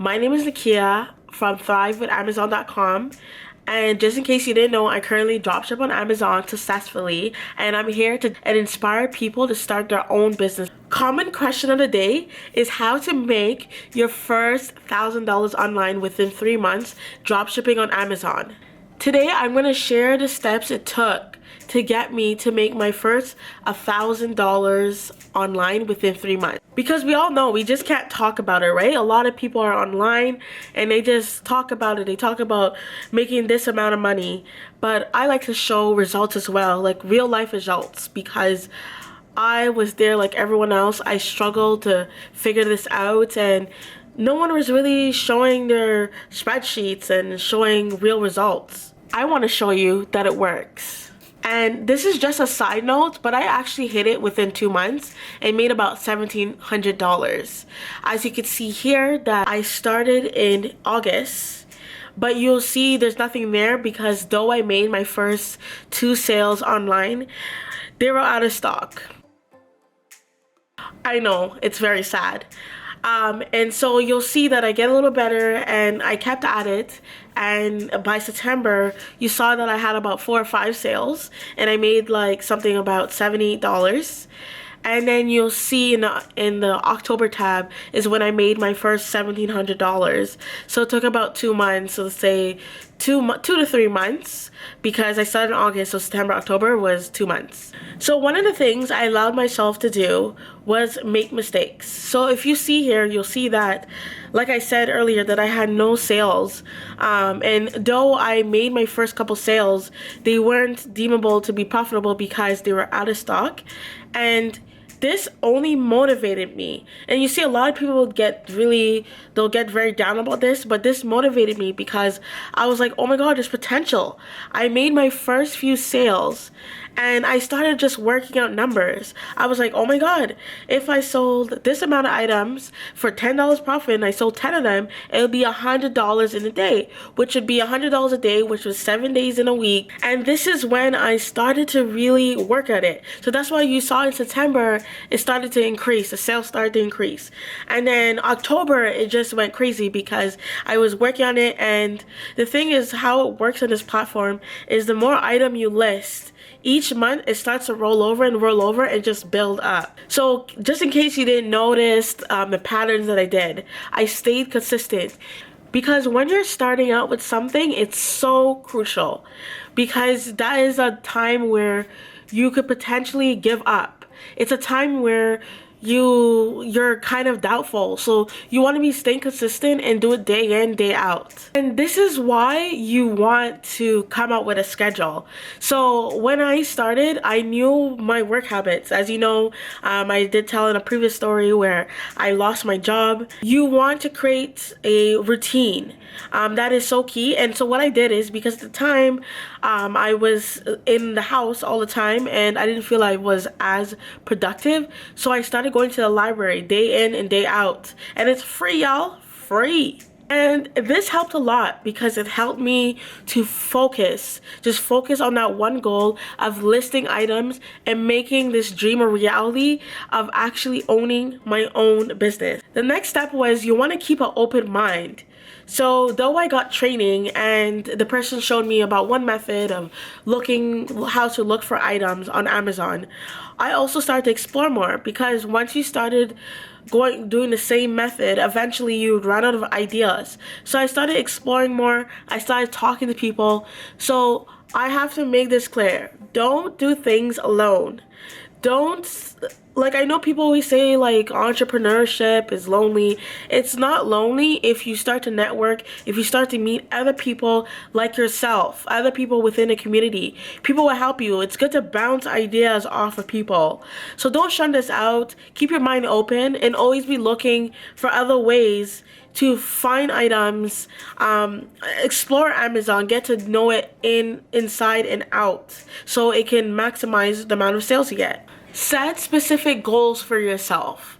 My name is Nakia from thrivewithamazon.com, and just in case you didn't know, I currently dropship on Amazon successfully, and I'm here to inspire people to start their own business. Common question of the day is how to make your first $1,000 online within 3 months dropshipping on Amazon. Today I'm going to share the steps it took to get me to make my first $1,000 online within 3 months. Because we all know we just can't talk about it, right? A lot of people are online and they just talk about it. They talk about making this amount of money. But I like to show results as well, like real life results, because I was there like everyone else. I struggled to figure this out, and no one was really showing their spreadsheets and showing real results. I want to show you that it works. And this is just a side note, but I actually hit it within 2 months and made about $1,700. As you can see here that I started in August, but you'll see there's nothing there because though I made my first 2 sales online, they were out of stock. I know, it's very sad. And so you'll see that I get a little better, and I kept at it, and by September you saw that I had about 4 or 5 sales and I made like something about $78. And then you'll see in the October tab is when I made my first $1,700. So it took about 2 months, so let's say 2 to 3 months, because I started in August, so September, October was 2 months. So one of the things I allowed myself to do was make mistakes. So if you see here, you'll see that, like I said earlier, that I had no sales. And though I made my first couple sales, they weren't deemable to be profitable because they were out of stock. And this only motivated me. And you see a lot of people they'll get very down about this, but this motivated me because I was like, oh my god, there's potential. I made my first few sales and I started just working out numbers. I was like, oh my god, if I sold this amount of items for $10 profit and I sold 10 of them, it would be $100 in a day, which would be $100 a day, which was 7 days in a week. And this is when I started to really work at it. So that's why you saw in September, it started to increase. The sales started to increase. And then October, it just went crazy because I was working on it. And the thing is, how it works on this platform is the more item you list, each month it starts to roll over and just build up. So just in case you didn't notice the patterns that I did, I stayed consistent. Because when you're starting out with something, it's so crucial, because that is a time where you could potentially give up. It's a time where you're kind of doubtful, so you want to be staying consistent and do it day in, day out. And this is why you want to come out with a schedule. So when I started, I knew my work habits. As you know, I did tell in a previous story where I lost my job. You want to create a routine. That is so key. And so what I did is, because at the time I was in the house all the time and I didn't feel I was as productive, so I started going to the library day in and day out. And it's free, y'all, free. And this helped a lot because it helped me to just focus on that one goal of listing items and making this dream a reality of actually owning my own business. The next step was you want to keep an open mind. So though I got training and the person showed me about one method of how to look for items on Amazon, I also started to explore more, because once you started doing the same method, eventually you'd run out of ideas. So I started exploring more. I started talking to people. So I have to make this clear. Don't do things alone. I know people always say like entrepreneurship is lonely. It's not lonely if you start to network, if you start to meet other people like yourself, other people within a community. People will help you. It's good to bounce ideas off of people. So don't shun this out. Keep your mind open and always be looking for other ways to find items, explore Amazon, get to know it inside and out, so it can maximize the amount of sales you get. Set specific goals for yourself.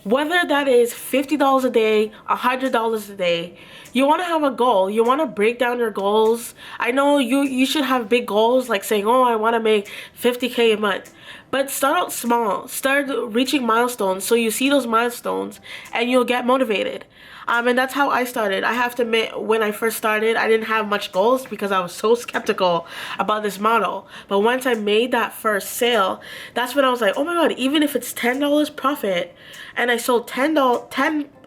Whether that is $50 a day, $100 a day, you want to have a goal. You want to break down your goals. I know you should have big goals, like saying, oh, I want to make 50K a month. But start out small. Start reaching milestones so you see those milestones and you'll get motivated. And that's how I started. I have to admit, when I first started, I didn't have much goals because I was so skeptical about this model. But once I made that first sale, that's when I was like, oh my god, even if it's $10 profit, and I sold 10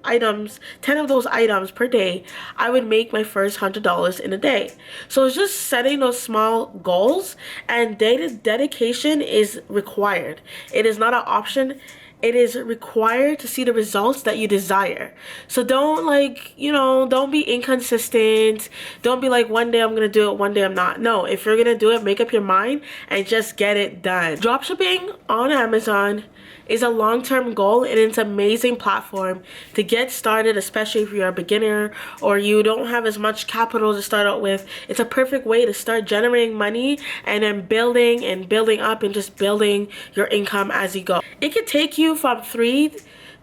items, 10 of those items per day, I would make my first $100 in a day. So it's just setting those small goals, and dedication is required. It is not an option. It is required to see the results that you desire. So don't, like, don't be inconsistent. Don't be like, one day I'm gonna do it, one day I'm not. No, if you're gonna do it, make up your mind and just get it done. Dropshipping on Amazon is a long-term goal, and it's an amazing platform to get started, especially if you're a beginner or you don't have as much capital to start out with. It's a perfect way to start generating money and then building and building up and just building your income as you go. It could take you from 3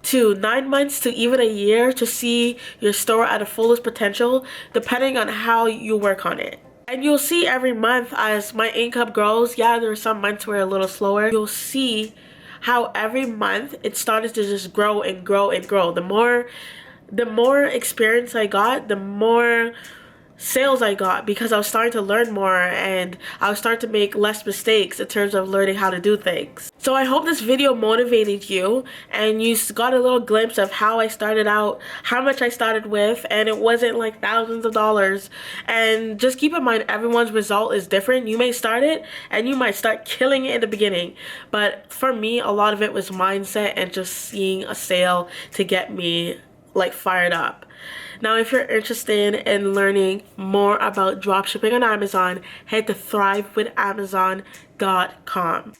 to 9 months to even a year to see your store at a fullest potential, depending on how you work on it. And you'll see every month as my income grows. Yeah, there are some months where a little slower. You'll see how every month it started to just grow and grow and grow. The more experience I got, the more sales I got, because I was starting to learn more and I was starting to make less mistakes in terms of learning how to do things. So I hope this video motivated you and you got a little glimpse of how I started out, how much I started with, and it wasn't like thousands of dollars. And just keep in mind, everyone's result is different. You may start it and you might start killing it in the beginning, but for me, a lot of it was mindset and just seeing a sale to get me like fired up. Now, if you're interested in learning more about dropshipping on Amazon, head to thrivewithamazon.com.